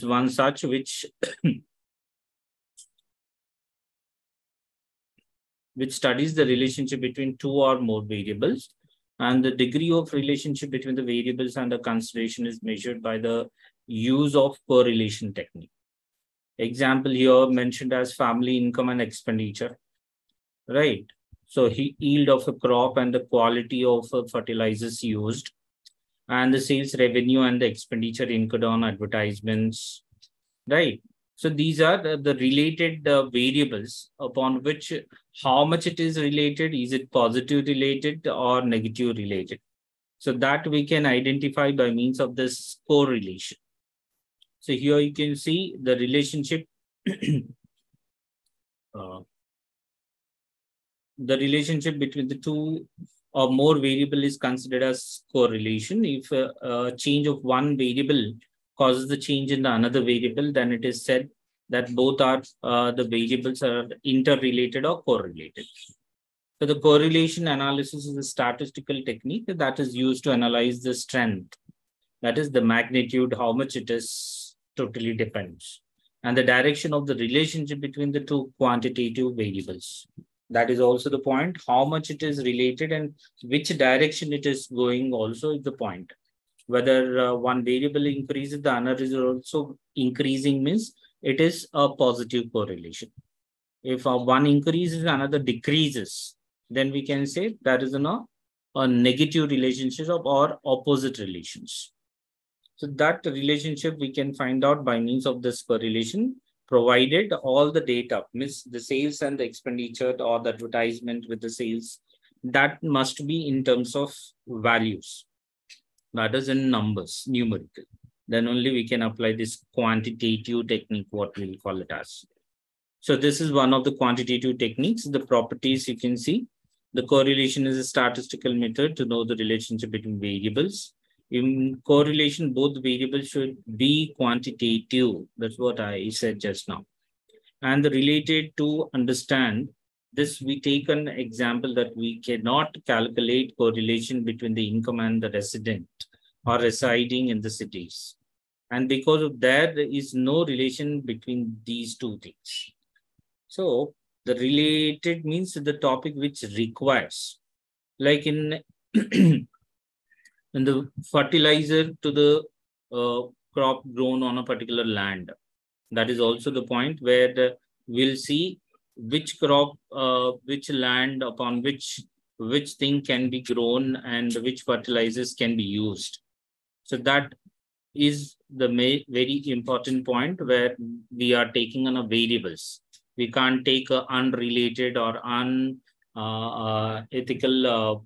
is one such which which studies the relationship between two or more variables, and the degree of relationship between the variables under consideration is measured by the use of correlation technique. Example here mentioned as family income and expenditure, right? So yield of a crop and the quality of fertilizers used, and the sales revenue and the expenditure incurred on advertisements, right? So these are the related variables upon which how much it is related. Is it positive related or negative related? So that we can identify by means of this correlation. So here you can see the relationship. The relationship between the two or more variable is considered as correlation. If a change of one variable causes the change in the another variable, then it is said that both are the variables are interrelated or correlated. So the correlation analysis is a statistical technique that is used to analyze the strength, that is the magnitude, how much it is totally depends, and the direction of the relationship between the two quantitative variables. That is also the point. How much it is related and which direction it is going also is the point. Whether one variable increases, the another is also increasing means it is a positive correlation. If one increases, another decreases, then we can say that is a negative relationship or opposite relations. So that relationship we can find out by means of this correlation, provided all the data, means the sales and the expenditure or the advertisement with the sales, that must be in terms of values, that is in numbers, numerical. Then only we can apply this quantitative technique, what we'll call it as. So this is one of the quantitative techniques. The properties you can see, the correlation is a statistical method to know the relationship between variables. In correlation, both variables should be quantitative. That's what I said just now. And the related to understand this, we take an example that we cannot calculate correlation between the income and the resident or residing in the cities. And because of that, there is no relation between these two things. So the related means the topic which requires, like in and the fertilizer to the crop grown on a particular land. That is also the point where we'll see which crop, which land upon which thing can be grown and which fertilizers can be used. So that is the very important point where we are taking on a variables. We can't take a unrelated or unethical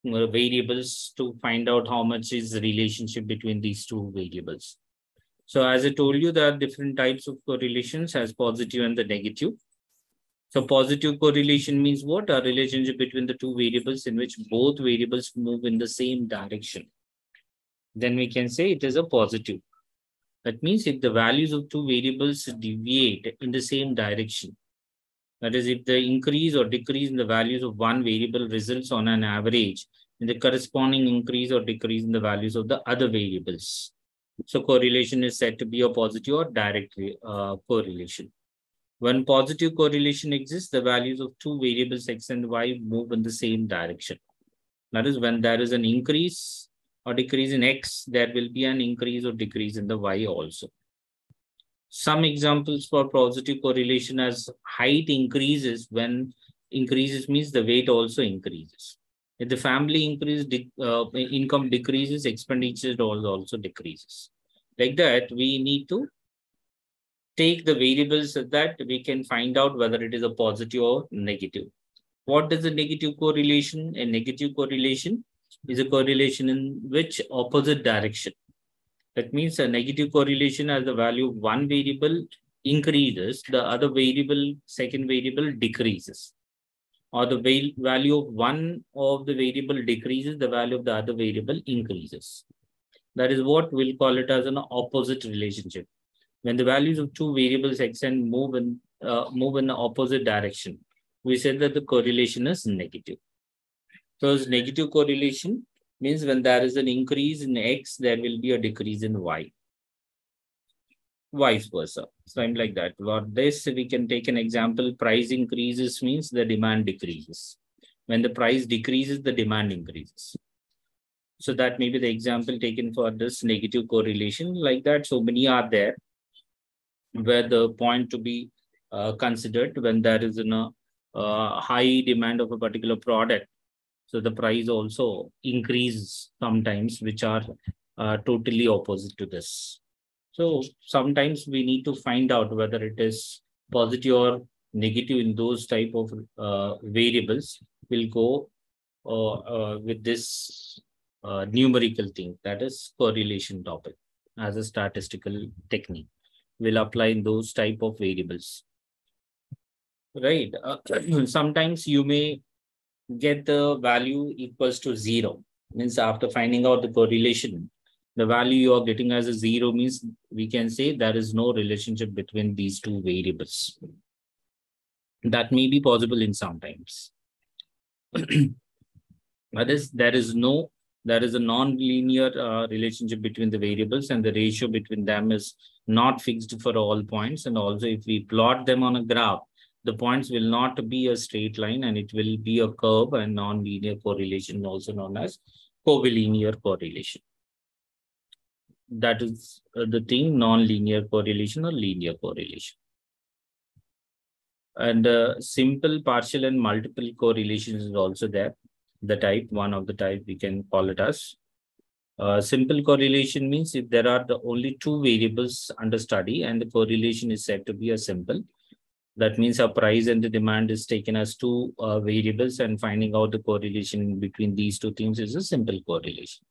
variables to find out how much is the relationship between these two variables. So as I told you, there are different types of correlations as positive and the negative. So positive correlation means what? A relationship between the two variables in which both variables move in the same direction. Then we can say it is a positive. That means if the values of two variables deviate in the same direction, that is, if the increase or decrease in the values of one variable results on an average in the corresponding increase or decrease in the values of the other variables. So correlation is said to be a positive or direct correlation. When positive correlation exists, the values of two variables x and y move in the same direction. That is, when there is an increase or decrease in x, there will be an increase or decrease in the y also. Some examples for positive correlation as height increases. When increases means the weight also increases. If the family increases, income decreases, expenditure also decreases. Like that, we need to take the variables so that we can find out whether it is a positive or negative. What is a negative correlation? A negative correlation is a correlation in which opposite direction. That means a negative correlation as the value of one variable increases, the other variable, second variable decreases. Or the value of one of the variable decreases, the value of the other variable increases. That is what we'll call it as an opposite relationship. When the values of two variables x and move in the opposite direction, we said that the correlation is negative. So negative correlation means when there is an increase in x, there will be a decrease in y. vice versa. Something like that. For this, we can take an example. Price increases means the demand decreases. When the price decreases, the demand increases. So that may be the example taken for this negative correlation like that. So many are there where the point to be considered when there is a high demand of a particular product. So the price also increases sometimes, which are totally opposite to this. So sometimes we need to find out whether it is positive or negative in those type of variables. We'll go with this numerical thing, that is correlation topic as a statistical technique. We'll apply in those type of variables. Right. Sometimes you may get the value equals to 0. Means after finding out the correlation, the value you are getting as a 0 means we can say there is no relationship between these two variables. That may be possible in sometimes. That is, there is a non-linear relationship between the variables, and the ratio between them is not fixed for all points. And also if we plot them on a graph, the points will not be a straight line and it will be a curve, and non-linear correlation, also known as colinear correlation. That is the thing, non-linear correlation or linear correlation. And simple, partial, and multiple correlations is also there. The type, one of the type we can call it as. Simple correlation means if there are the only two variables under study and the correlation is said to be a simple. That means our price and the demand is taken as two variables, and finding out the correlation between these two things is a simple correlation.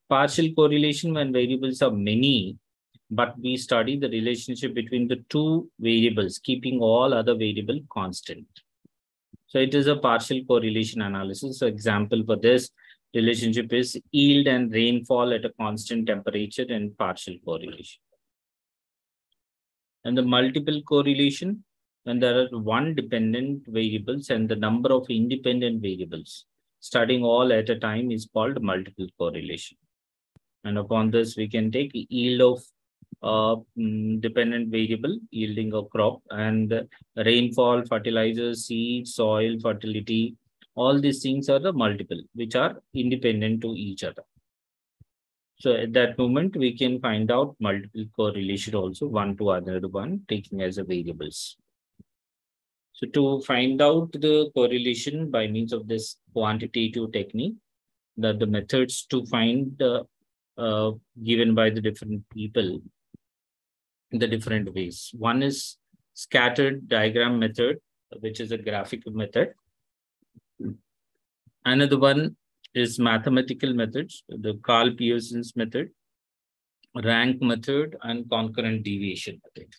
Partial correlation, when variables are many, but we study the relationship between the two variables, keeping all other variable constant. So it is a partial correlation analysis. So example for this relationship is yield and rainfall at a constant temperature and partial correlation. And the multiple correlation, when there are one dependent variables and the number of independent variables, studying all at a time is called multiple correlation. And upon this, we can take yield of dependent variable yielding a crop, and rainfall, fertilizer, seed, soil, fertility. All these things are the multiple, which are independent to each other. So at that moment, we can find out multiple correlation also, one to another one, taking as a variables. So to find out the correlation by means of this quantitative technique, that the methods to find given by the different people in the different ways. One is scattered diagram method, which is a graphical method. Another one is mathematical methods, the Carl Pearson's method, rank method, and concurrent deviation method.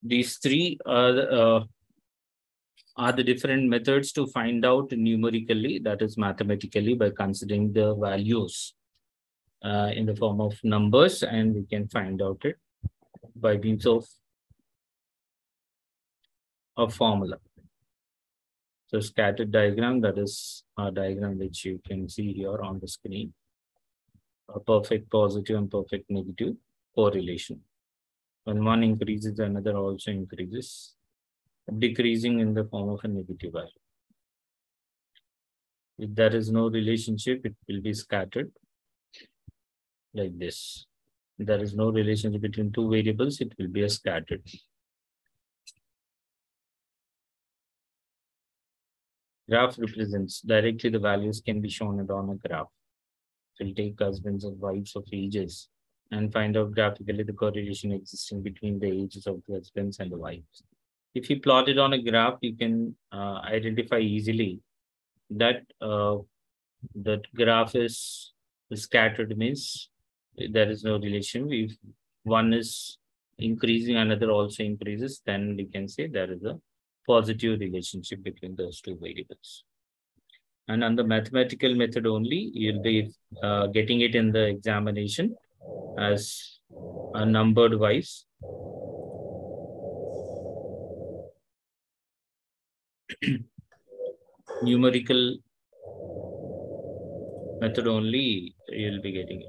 These three are the different methods to find out numerically, that is mathematically, by considering the values in the form of numbers, and we can find out it by means of a formula. So scattered diagram, that is a diagram which you can see here on the screen. A perfect positive and perfect negative correlation. When one increases, another also increases, decreasing in the form of a negative value. If there is no relationship, it will be scattered like this. If there is no relationship between two variables, it will be a scattered. Graph represents directly the values can be shown on a graph. We'll take husbands and wives of ages and find out graphically the correlation existing between the ages of the husbands and the wives. If you plot it on a graph, you can identify easily that that graph is scattered, means there is no relation. If one is increasing, another also increases, then we can say there is a positive relationship between those two variables. And on the mathematical method only, you'll be getting it in the examination as a numbered wise. Numerical method only, you'll be getting it.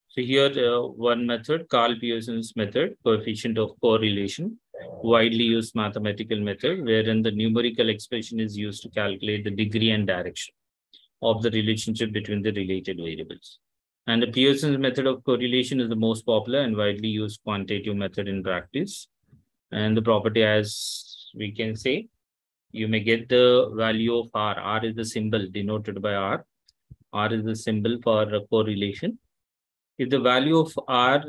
So here, one method, Carl Pearson's method, coefficient of correlation, widely used mathematical method, wherein the numerical expression is used to calculate the degree and direction of the relationship between the related variables. And the Pearson's method of correlation is the most popular and widely used quantitative method in practice. And the property, as we can say, you may get the value of R. R is the symbol denoted by R. R is the symbol for correlation. If the value of R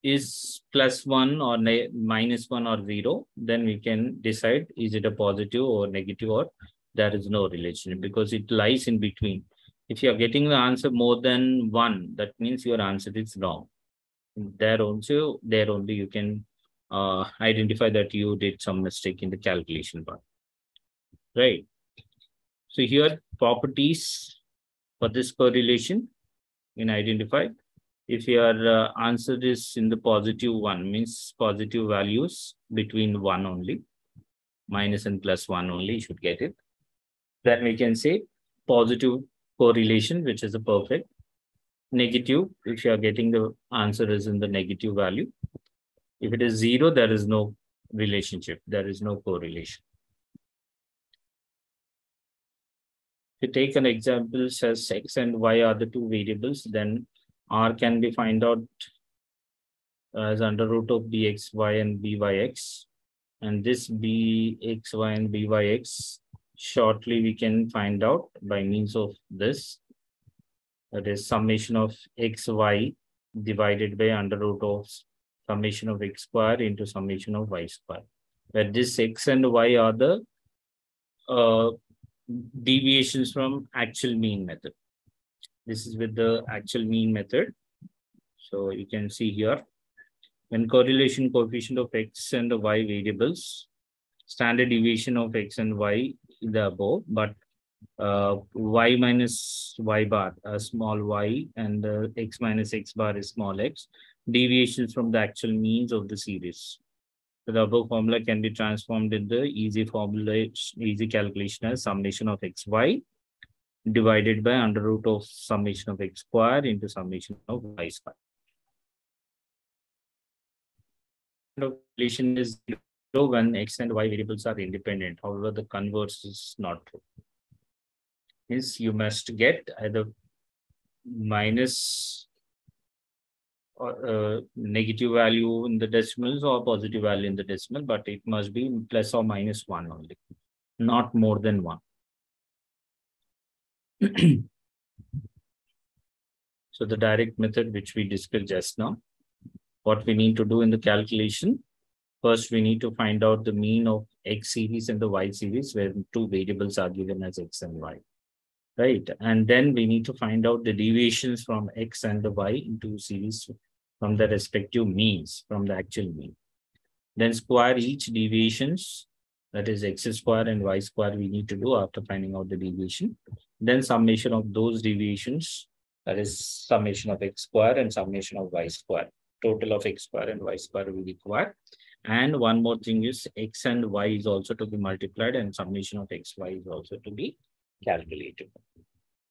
is +1 or -1 or 0, then we can decide is it a positive or negative, or there is no relationship, because it lies in between. If you are getting the answer more than 1, that means your answer is wrong. There only you can identify that you did some mistake in the calculation part, right? So here properties for this correlation in identify. If your answer is in the positive 1, means positive values between 1 only, minus and +1 only, you should get it. Then we can say positive correlation, which is a perfect. Negative, if you are getting the answer is in the negative value. If it is 0, there is no relationship, there is no correlation. If you take an example says X and Y are the two variables, then R can be found out as under root of bxy and byx. And this bxy and byx, shortly we can find out by means of this. That is summation of xy divided by under root of summation of x square into summation of y square. Where this x and y are the deviations from actual mean method. This is with the actual mean method. So you can see here, when correlation coefficient of x and the y variables, standard deviation of x and y in the above, but y minus y bar, small y, and x minus x bar is small x, deviations from the actual means of the series. So the above formula can be transformed in the easy calculation as summation of xy divided by under root of summation of x square into summation of y square. Relation is 0 when x and y variables are independent. However, the converse is not true. Means you must get either minus or negative value in the decimals or positive value in the decimal, but it must be plus or minus 1 only, not more than 1. So the direct method which we discussed just now, what we need to do in the calculation, first we need to find out the mean of x series and the y series, where two variables are given as x and y, right? And then we need to find out the deviations from x and the y into series from the respective means, from the actual mean. Then square each deviations, that is x square and y square we need to do after finding out the deviation. Then summation of those deviations, that is summation of x square and summation of y square. Total of x square and y square we require. And one more thing is x and y is also to be multiplied, and summation of x, y is also to be calculated.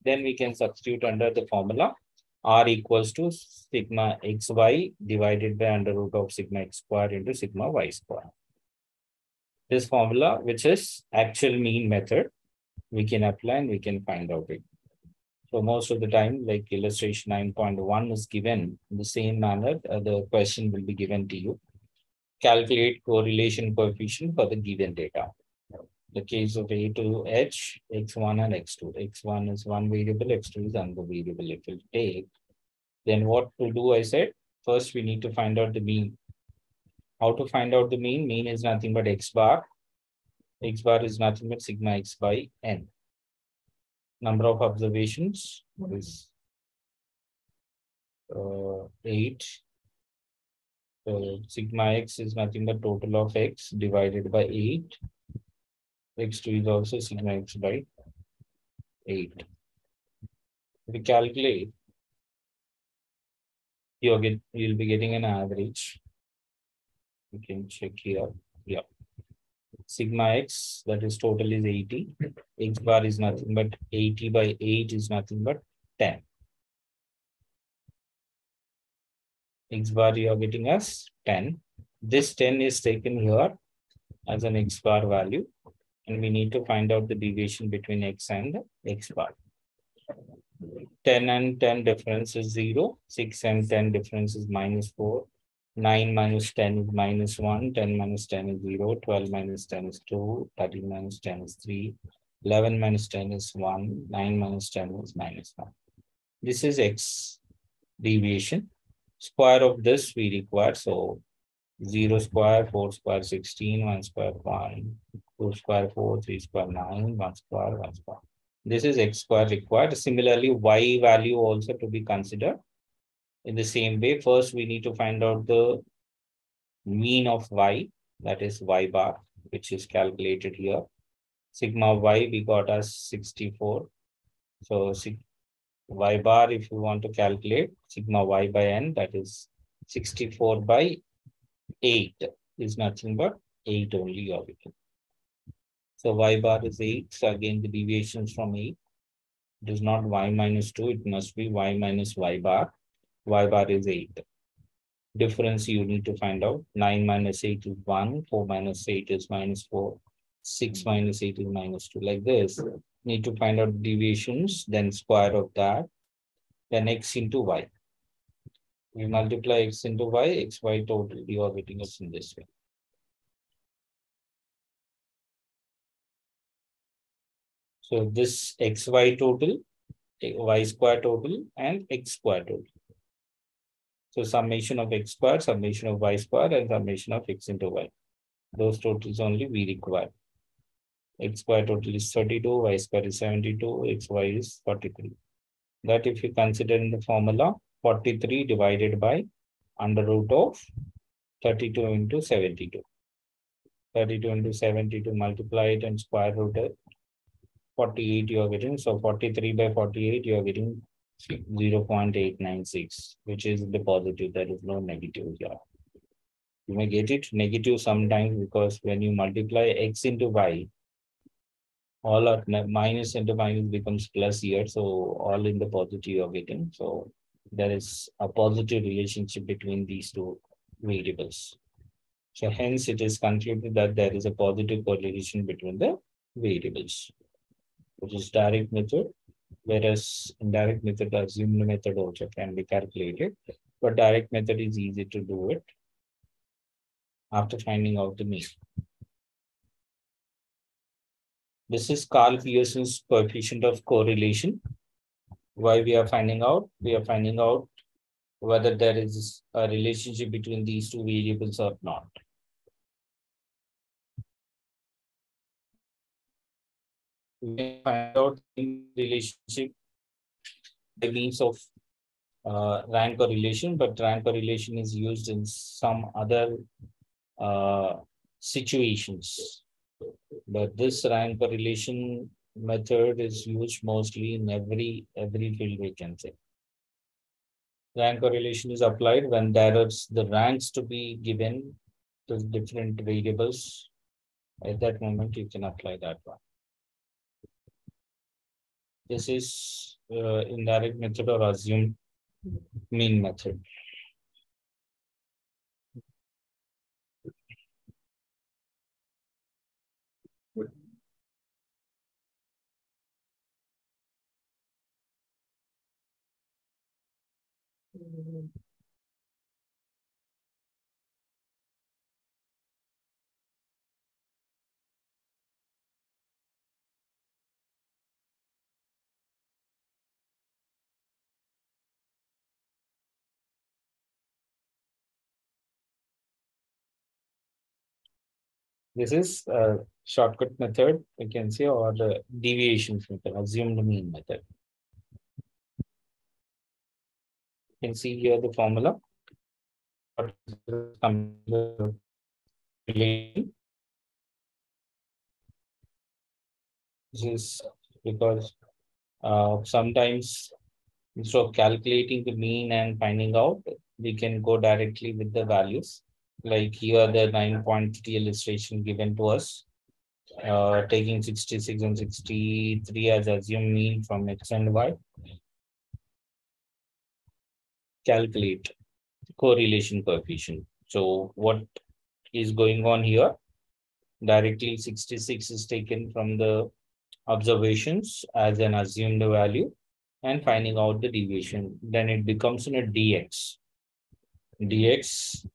Then we can substitute under the formula R equals to sigma xy divided by under root of sigma x square into sigma y square. This formula, which is actual mean method, we can apply and we can find out it. So most of the time, like illustration 9.1 is given in the same manner, the question will be given to you. Calculate correlation coefficient for the given data. The case of A to H, x1 and x2. x1 is one variable, x2 is another variable. If you take, then what to do, I said, first we need to find out the mean. How to find out the mean? Mean is nothing but x bar. X bar is nothing but sigma x by n. Number of observations is 8. So sigma x is nothing but total of x divided by 8. x2 is also sigma x by 8. If we calculate, you'll be getting an average. You can check here. Yeah. Sigma x, that is total is 80. X bar is nothing but 80 by 8 is nothing but 10. X bar you are getting as 10. This 10 is taken here as an X bar value, and we need to find out the deviation between X and X bar. 10 and 10 difference is 0. 6 and 10 difference is -4. 9 minus 10 is -1. 10 minus 10 is 0. 12 minus 10 is 2. 13 minus 10 is 3. 11 minus 10 is 1. 9 minus 10 is -1. This is X deviation. Square of this we require. So 0 square, 4 square, 16, 1 square, 1, 2 square, 4, 3 square, 9, 1 square, 1 square. This is X square required. Similarly, Y value also to be considered. In the same way, first we need to find out the mean of Y, that is Y bar, which is calculated here. Sigma Y we got as 64. So Y bar, if you want to calculate, sigma Y by N, that is 64 by 8 is nothing but 8 only you are getting. So Y bar is 8. So again, the deviations from 8. It is not Y minus 2. It must be Y minus Y bar. Y bar is 8. Difference you need to find out. 9 minus 8 is 1. 4 minus 8 is -4. 6 minus 8 is -2. Like this. Need to find out deviations, then square of that. Then X into Y. We multiply X into Y, XY total. You are getting us in this way. So this XY total, Y square total, and X square total. So summation of X square, summation of Y square, and summation of X into Y. Those totals only we require. X square total is 32, Y square is 72, XY is 43. That if you consider in the formula, 43 divided by under root of 32 into 72. 32 into 72, multiply it and square root it. 48 you are getting. So 43 by 48 you are getting 0.896, which is the positive. There is no negative here. You may get it negative sometimes because when you multiply X into Y, all are minus into minus becomes plus here. So all in the positive you are getting. So there is a positive relationship between these two variables. So hence it is concluded that there is a positive correlation between the variables, which is direct method, whereas indirect method, assumed method also can be calculated, but direct method is easy to do it after finding out the mean. This is Carl Pearson's coefficient of correlation. Why we are finding out? We are finding out whether there is a relationship between these two variables or not. We can find out the relationship by means of rank correlation, but rank correlation is used in some other situations. But this rank correlation method is used mostly in every field we can say. Rank correlation is applied when there is the ranks to be given to different variables. At that moment, you can apply that one. This is indirect method or assumed mean method. This is a shortcut method, you can say, or the deviation method, assumed mean method. You can see here the formula. This is because sometimes instead of calculating the mean and finding out, we can go directly with the values. Like here, the 9.3 illustration given to us, taking 66 and 63 as assumed mean from X and Y. Calculate correlation coefficient. So what is going on here? Directly 66 is taken from the observations as an assumed value and finding out the deviation. Then it becomes in a dx. Dx,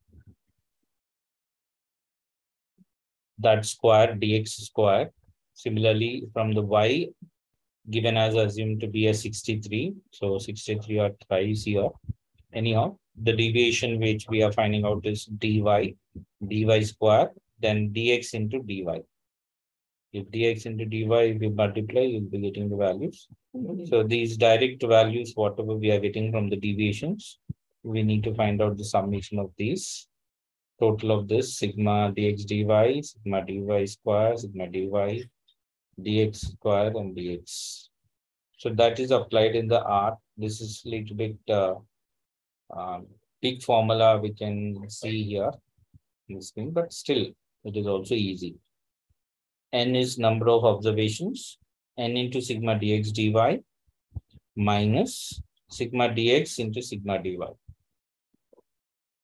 that square, dx square. Similarly, from the y given as assumed to be a 63. So 63 or thrice here. Anyhow, the deviation which we are finding out is dy square, then dx into dy. If dx into dy, if you multiply, you'll be getting the values. So these direct values, whatever we are getting from the deviations, we need to find out the summation of these. Total of this sigma dx dy, sigma dy square, sigma dy, dx square, and dx. So that is applied in the R. This is a little bit big formula we can see here in the screen, but still it is also easy. N is number of observations, n into sigma dx dy minus sigma dx into sigma dy.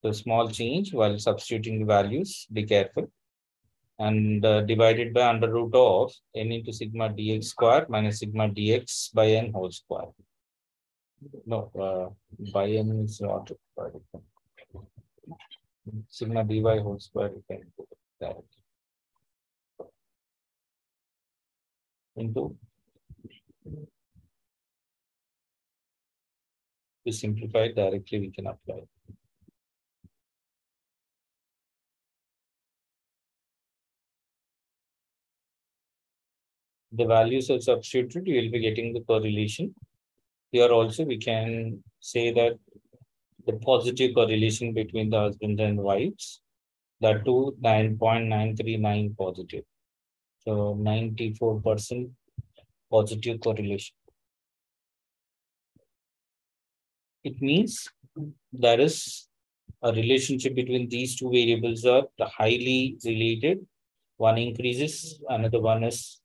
So small change while substituting the values, be careful. And divided by under root of n into sigma dx square minus sigma dx by n whole square. No, by n is not required. Sigma dy whole square, you can put that into, to simplify it directly, we can apply. The values are substituted, you will be getting the correlation. Here also, we can say that the positive correlation between the husband and wives, that too 9.939 positive. So 94% positive correlation. It means there is a relationship between these two variables are highly related. One increases, another one is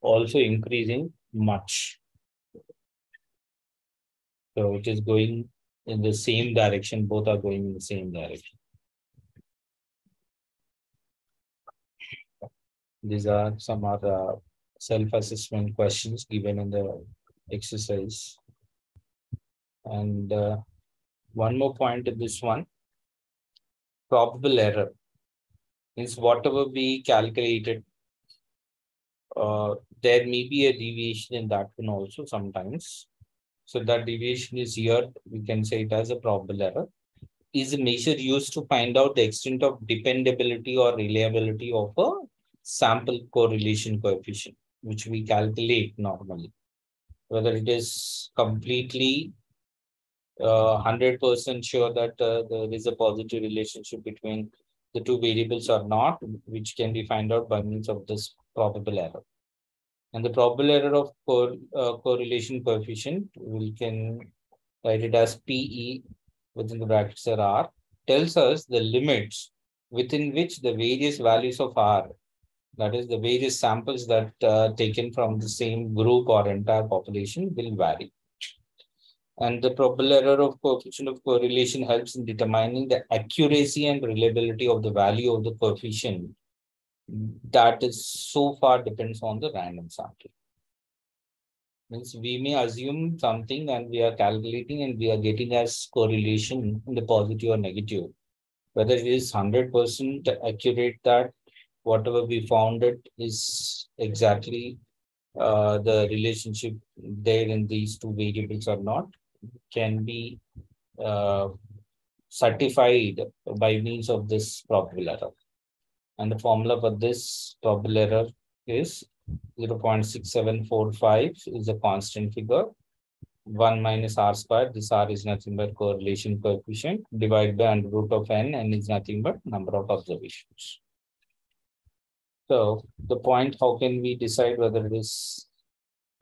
also increasing much. So it is going in the same direction. Both are going in the same direction. These are some other self-assessment questions given in the exercise. And one more point in this one, probable error is whatever we calculated, there may be a deviation in that one also sometimes. So that deviation is here, we can say it as a probable error. Is a measure used to find out the extent of dependability or reliability of a sample correlation coefficient, which we calculate normally. Whether it is completely 100% sure that there is a positive relationship between the two variables or not, which can be found out by means of this probable error. And the probable error of correlation coefficient, we can write it as PE within the brackets are R, tells us the limits within which the various values of R, that is the various samples that taken from the same group or entire population, will vary. And the probable error of coefficient of correlation helps in determining the accuracy and reliability of the value of the coefficient. That is so far depends on the random sample. Means we may assume something and we are calculating and we are getting as correlation in the positive or negative. Whether it is 100% accurate that whatever we found it is exactly the relationship there in these two variables or not, can be certified by means of this probable error. And the formula for this probable error is 0.6745 is a constant figure. 1 minus R squared, this R is nothing but correlation coefficient, divided by under root of n, n is nothing but number of observations. So the point, how can we decide whether it is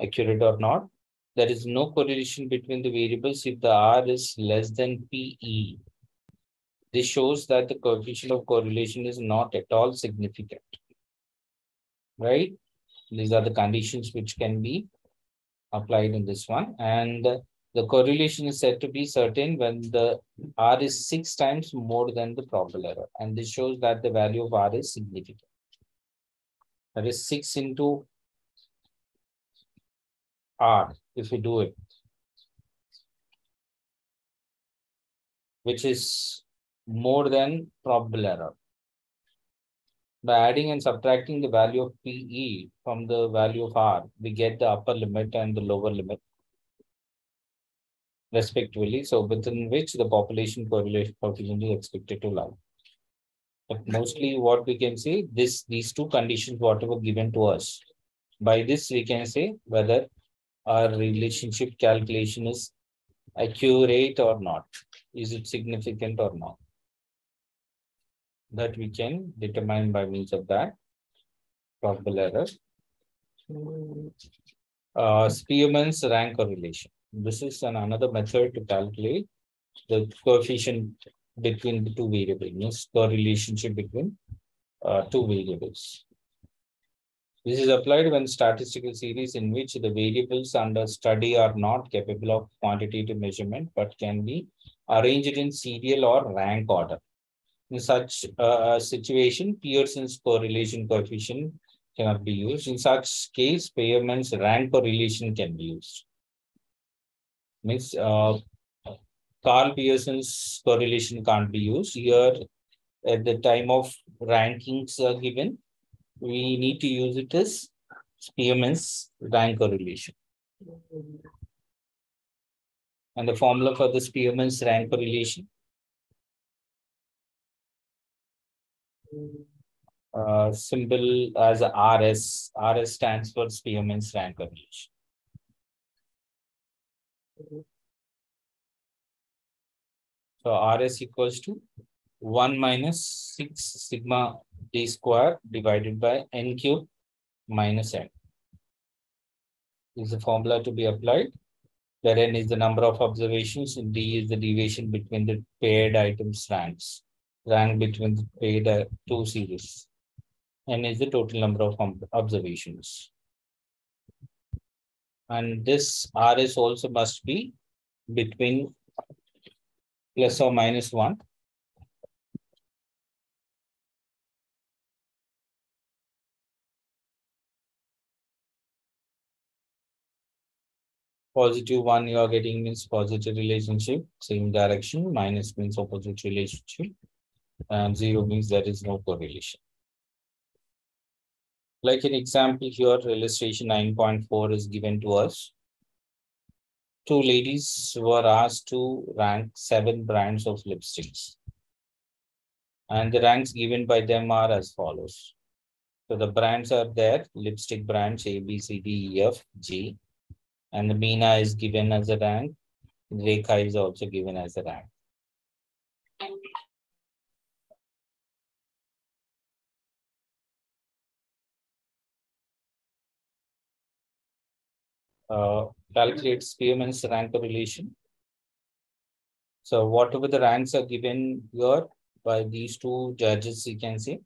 accurate or not? There is no correlation between the variables if the R is less than PE. This shows that the coefficient of correlation is not at all significant, right? These are the conditions which can be applied in this one. And The correlation is said to be certain when the R is 6 times more than the probable error. And this shows that the value of R is significant. That is 6 into R, if we do it, which is more than probable error. By adding and subtracting the value of PE from the value of R, we get the upper limit and the lower limit, respectively. So within which the population correlation coefficient is expected to lie. But mostly what we can say, these two conditions, whatever given to us, by this we can say whether our relationship calculation is accurate or not. Is it significant or not? That we can determine by means of that probable error. Spearman's rank correlation. This is another method to calculate the coefficient between the two variables, means the relationship between two variables. This is applied when statistical series in which the variables under study are not capable of quantitative measurement, but can be arranged in serial or rank order. In such a situation, Pearson's correlation coefficient cannot be used. In such case, Spearman's rank correlation can be used. Means Carl Pearson's correlation can't be used. Here, at the time of rankings are given, we need to use it as Spearman's rank correlation. And the formula for the Spearman's rank correlation, symbol as a RS. RS stands for Spearman's rank correlation. So RS equals to 1 minus 6 sigma d square divided by n cube minus n. Is the formula to be applied, where n is the number of observations and d is the deviation between the paired items ranks, rank between the paired two series. N is the total number of observations. And this RS also must be between plus or minus 1. Positive 1 you are getting means positive relationship, same direction. Minus means opposite relationship. And 0 means there is no correlation. Like an example here, illustration 9.4 is given to us. Two ladies were asked to rank 7 brands of lipsticks. And the ranks given by them are as follows. So the brands are there, lipstick brands A, B, C, D, E, F, G. And the Meena is given as a rank. Rekha is also given as a rank. Calculate Spearman's rank correlation. So whatever the ranks are given here by these two judges, you can see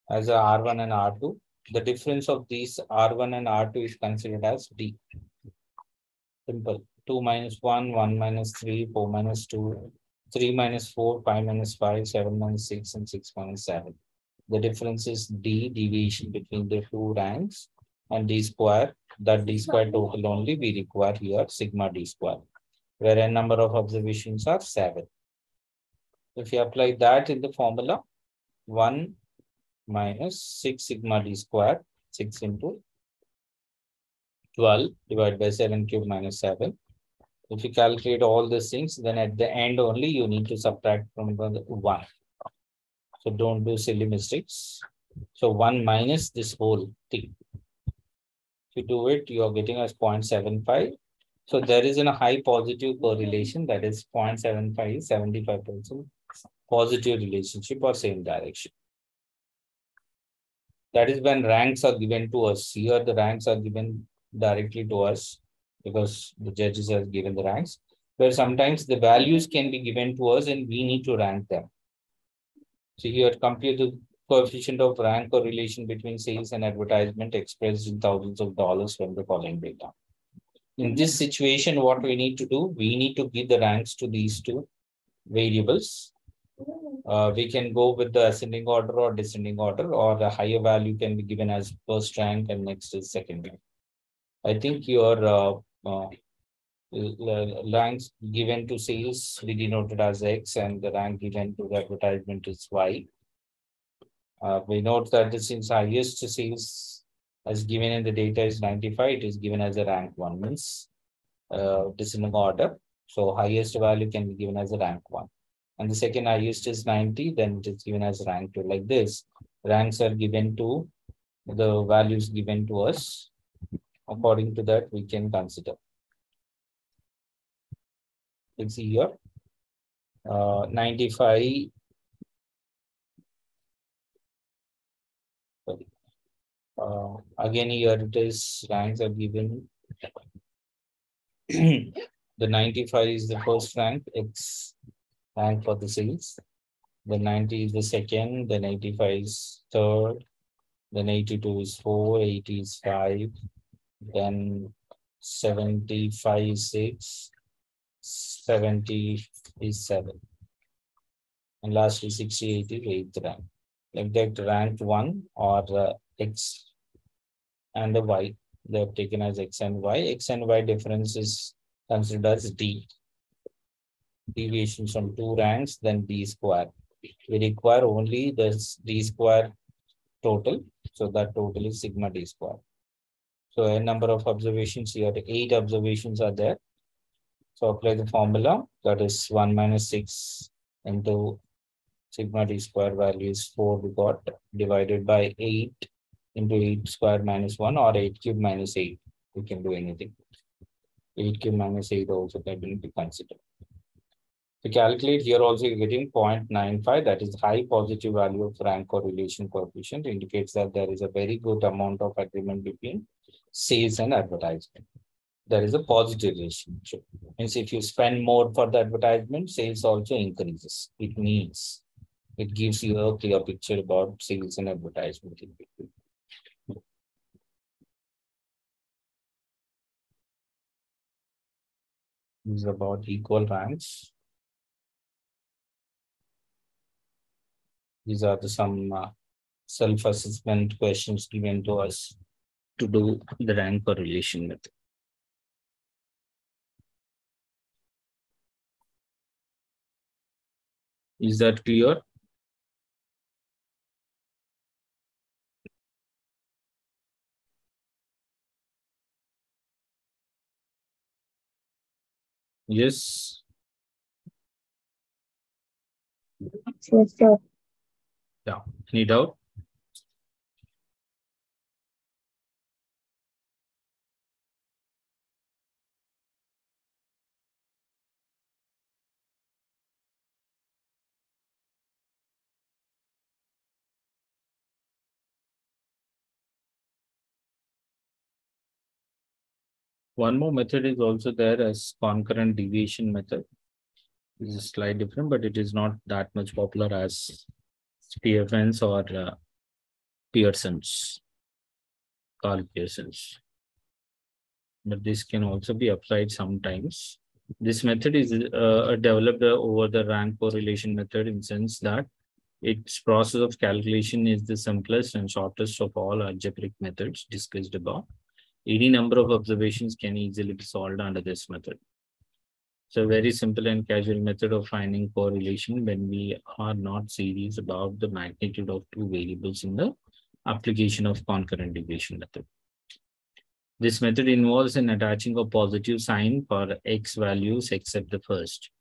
as a R1 and R2. The difference of these R1 and R2 is considered as D. Simple. 2 minus 1, 1 minus 3, 4 minus 2, 3 minus 4, 5 minus 5, 7 minus 6, and 6 minus 7. The difference is D, deviation between the two ranks, and D square. That D square total only we require here, sigma D square, where n number of observations are 7. If you apply that in the formula, 1 minus 6 sigma D square, 6 into 12 divided by 7 cube minus 7. If you calculate all these things, then at the end only you need to subtract from the 1. So don't do silly mistakes. So 1 minus this whole thing. If you do it, you are getting as 0.75. So there is a high positive correlation, that is 0.75 is 75% positive relationship or same direction. That is when ranks are given to us. Here the ranks are given directly to us because the judges have given the ranks, where sometimes the values can be given to us and we need to rank them. So here compare the coefficient of rank correlation between sales and advertisement expressed in thousands of dollars from the following data. In this situation, what we need to do, we need to give the ranks to these two variables. We can go with the ascending order or descending order, or the higher value can be given as first rank and next is second rank. I think your ranks given to sales we denoted as X, and the rank given to the advertisement is Y. We note that since highest sales as given in the data is 95, it is given as a rank 1, means descending order. So highest value can be given as a rank 1. And the second highest is 90, then it is given as rank 2. Like this, ranks are given to the values given to us. According to that, we can consider. Let's see here. 95. Again, here it is, ranks are given. The 95 is the first rank, X rank for the sales. The 90 is the second, then 85 is third, then 82 is 4, 80 is 5, then 75 is 6, 70 is 7. And lastly, 68 is 8th rank. Like that, ranked 1 or X and the Y, they have taken as X and Y. X and Y difference is considered as D. Deviations from 2 ranks, then D square. We require only this D square total. So that total is sigma D square. So a number of observations here, 8 observations are there. So apply the formula, that is 1 minus 6 into sigma D square value is 4 we got, divided by 8 into 8 square minus 1, or 8 cube minus 8. We can do anything. 8 cube minus 8 also can be considered. To calculate here also you're getting 0.95, that is high positive value of rank correlation coefficient, indicates that there is a very good amount of agreement between sales and advertisement. There is a positive relationship. Means if you spend more for the advertisement, sales also increases. It means it gives you a clear picture about sales and advertisement in between. This is about equal ranks. These are some self-assessment questions given to us to do the rank correlation method. Is that clear? Yes. Yes, sir. Yeah. Any doubt? One more method is also there as concurrent deviation method. This is slightly different, but it is not that much popular as Pearson's or Pearson's, Carl Pearson's. But this can also be applied sometimes. This method is developed over the rank correlation method, in the sense that its process of calculation is the simplest and shortest of all algebraic methods discussed above. Any number of observations can easily be solved under this method. So very simple and casual method of finding correlation when we are not serious about the magnitude of two variables in the application of concurrent deviation method. This method involves in attaching a positive sign for X values except the first,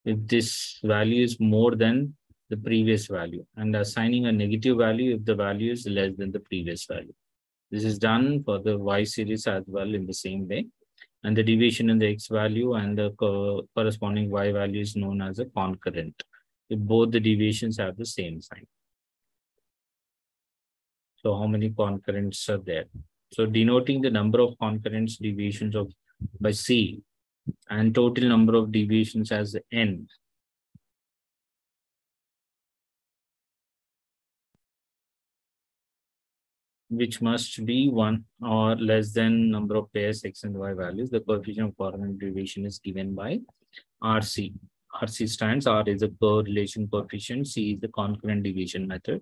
if this value is more than the previous value, and assigning a negative value if the value is less than the previous value. This is done for the Y series as well in the same way. And the deviation in the X value and the corresponding Y value is known as a concurrent, if both the deviations have the same sign. So how many concurrents are there? So denoting the number of concurrents deviations of by C and total number of deviations as N. which must be 1 or less than number of pairs x and y values. The coefficient of correlation deviation is given by RC. RC stands, R is a correlation coefficient, C is the concurrent deviation method.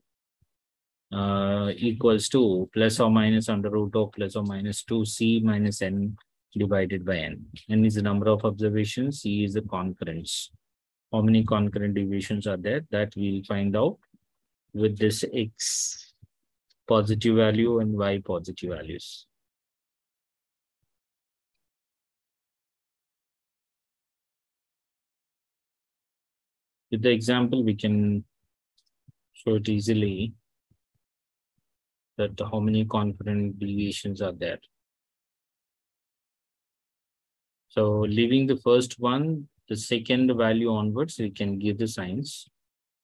Equals to plus or minus under root of plus or minus 2c minus n divided by n. N is the number of observations, C is the concurrence. How many concurrent deviations are there? That we'll find out with this x positive value and y positive values. With the example, we can show it easily that how many concurrent deviations are there. So leaving the first one, the second value onwards, we can give the signs.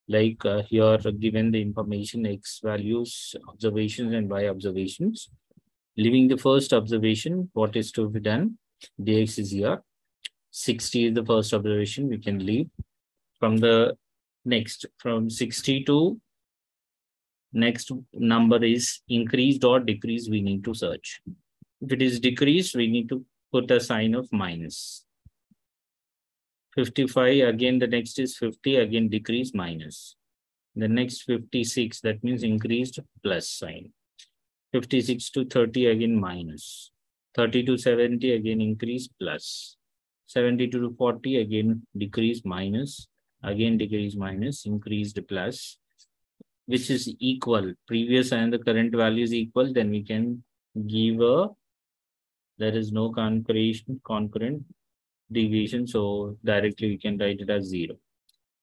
Like here given the information x values, observations and y observations. Leaving the first observation, what is to be done? Dx is here. 60 is the first observation, we can leave. From the next, from 60 to next number is increased or decreased, we need to search. If it is decreased, we need to put a sign of minus. 55, again the next is 50, again decrease minus. The next 56, that means increased plus sign. 56 to 30, again minus. 30 to 70, again increase plus. 72 to 40, again decrease minus. Again decrease minus, increased plus, which is equal. Previous and the current value is equal, then we can give a, there is no concurrent deviation, so directly we can write it as 0.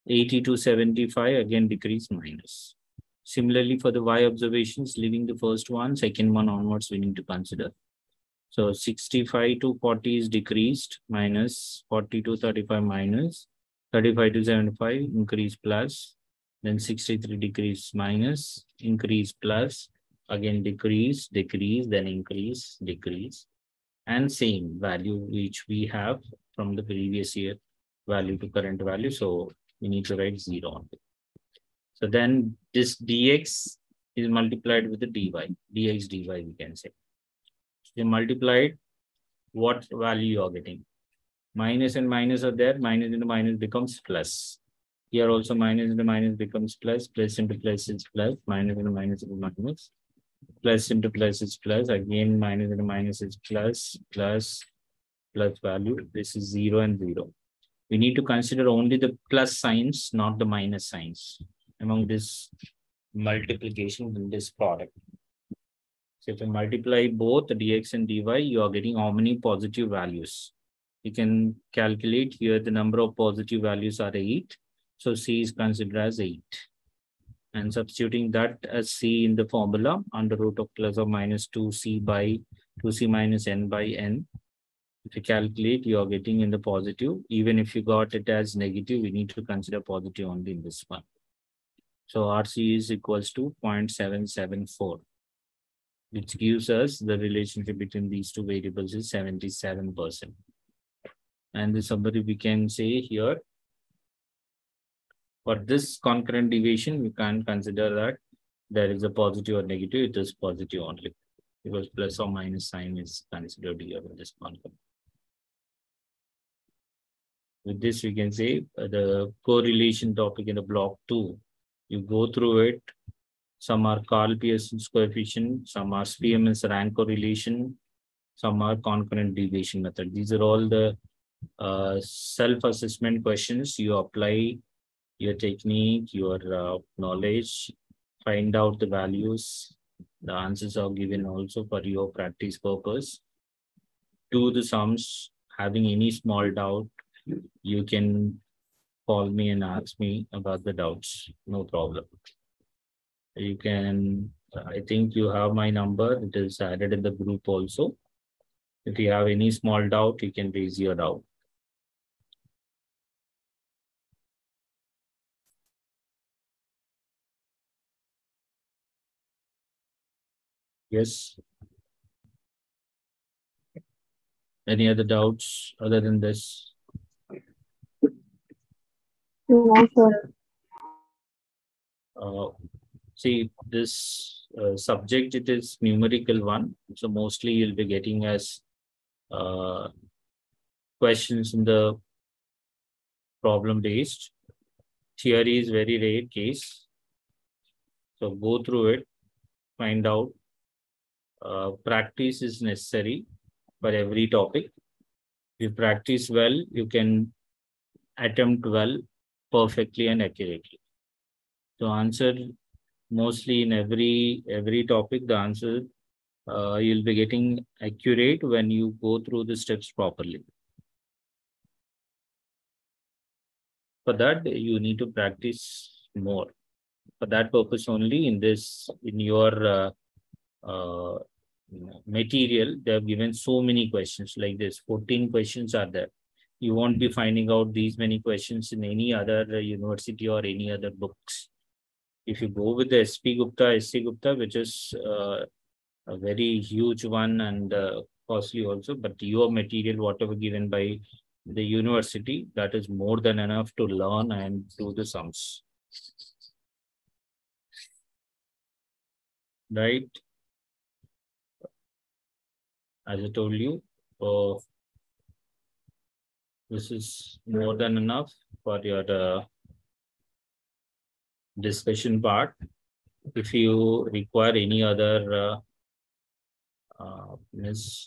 80 to 75, again decrease minus. Similarly, for the y observations, leaving the first one, second one onwards, we need to consider. So 65 to 40 is decreased, minus 40 to 35 minus, 35 to 75 increase plus, then 63 decrease minus, increase plus, again decrease, decrease, then increase, decrease, and same value which we have from the previous year value to current value. So we need to write 0 on it. So then this dx is multiplied with the dy, dx dy we can say. So multiplied, what value you are getting? Minus and minus are there, minus into minus becomes plus. Here also minus into minus becomes plus, plus into plus is plus, minus into minus is minus, plus into plus is plus, again minus into minus is plus, plus, plus value. This is 0 and 0. We need to consider only the plus signs, not the minus signs among this multiplication in this product. So if you multiply both dx and dy, you are getting how many positive values. You can calculate here the number of positive values are 8. So C is considered as 8. And substituting that as C in the formula under root of plus or minus 2C by 2C minus n by n. If you calculate, you are getting in the positive. Even if you got it as negative, we need to consider positive only in this one. So RC is equals to 0.774, which gives us the relationship between these two variables is 77%. And the summary we can say here, for this concurrent deviation, we can't consider that there is a positive or negative, it is positive only, because plus or minus sign is considered here in this concurrent. With this, we can say the correlation topic in the block 2, you go through it. Some are Karl Pearson's coefficient, some are SPM's rank correlation, some are concurrent deviation method. These are all the self-assessment questions. You apply your technique, your knowledge, find out the values. The answers are given also for your practice purpose. Do the sums. Having any small doubt, you can call me and ask me about the doubts. No problem. You can, I think you have my number. It is added in the group also. If you have any small doubt, you can raise your doubt. Yes. Any other doubts other than this? No, sir. See, this subject, it is numerical one. So mostly you'll be getting as questions in the problem based. Theory is very rare case. So go through it, find out. Practice is necessary for every topic. If you practice well, you can attempt well, perfectly and accurately. So answer mostly in every topic, the answer you'll be getting accurate when you go through the steps properly. For that, you need to practice more. For that purpose only, in your material, they have given so many questions like this. 14 questions are there. You won't be finding out these many questions in any other university or any other books. If you go with the SC Gupta, which is a very huge one and costly also, but your material, whatever given by the university, that is more than enough to learn and do the sums. Right? As I told you, this is more than enough for your discussion part. If you require any other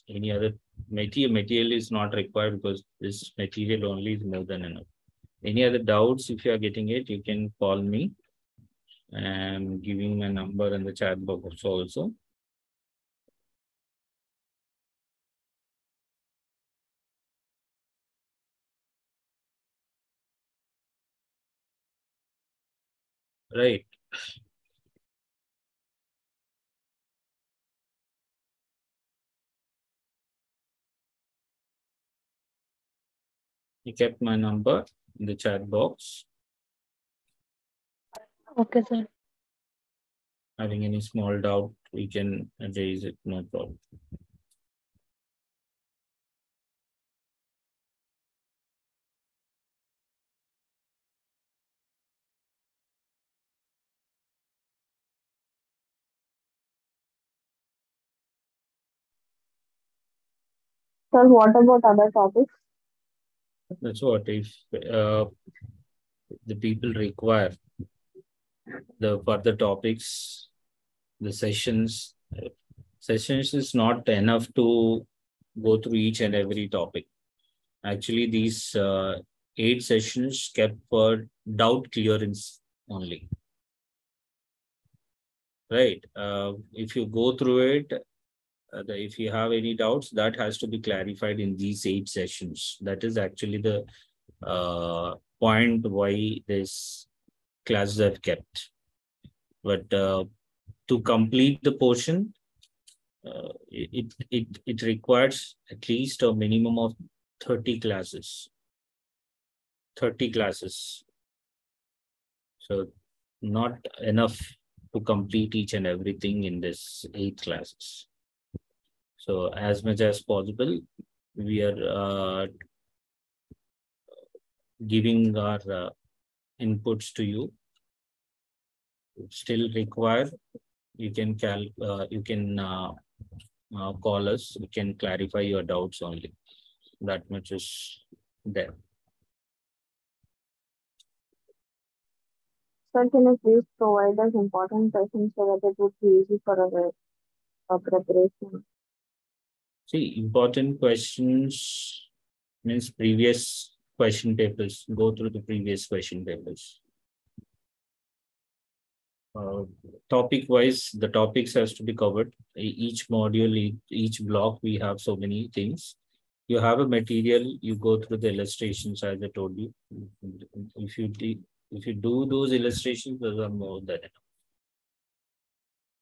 any other material is not required, because this material only is more than enough. Any other doubts, if you are getting it, you can call me. I'm giving my number in the chat box also. Right. You kept my number in the chat box. Okay, sir. Having any small doubt, we can raise it, no problem. Sir, what about other topics? That's what, if the people require the further topics, the sessions is not enough to go through each and every topic. Actually, these 8 sessions kept for doubt clearance only. Right. If you go through it, if you have any doubts, that has to be clarified in these 8 sessions. That is actually the point why this classes have kept. But to complete the portion, it requires at least a minimum of 30 classes. 30 classes. So not enough to complete each and everything in this 8 classes. So as much as possible, we are giving our inputs to you. Still require, you can call us. We can clarify your doubts only. That much is there. Sir, can you please provide us important questions so that it would be easy for our preparation? See, important questions means previous question papers. Go through the previous question papers. Topic wise, the topics has to be covered. Each module, each block, we have so many things. You have a material, you go through the illustrations as I told you. If you do those illustrations, those are more than enough.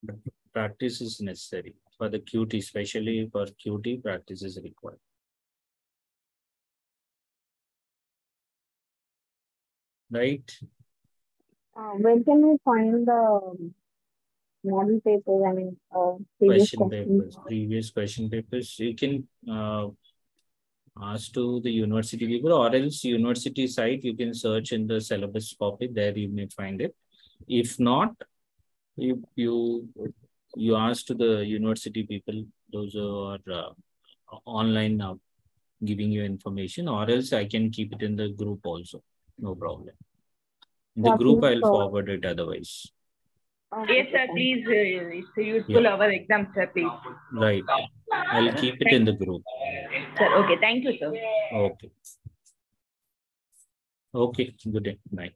But practice is necessary for the QT, especially for QT, practice is required. Right? Where can we find the model papers? I mean, previous questions. Previous question papers. You can ask to the university people, or else university site, you can search in the syllabus copy. There you may find it. If not, You ask to the university people, those who are online now, giving you information, or else I can keep it in the group also. No problem. In the Yeah, group, please I'll provide. forward it otherwise. Okay, Yes, sir, thank you. please. It's useful our exam, sir, please. Right. I'll keep it in the group. Sir, okay. Thank you, sir. Okay. Okay. Good day. Bye.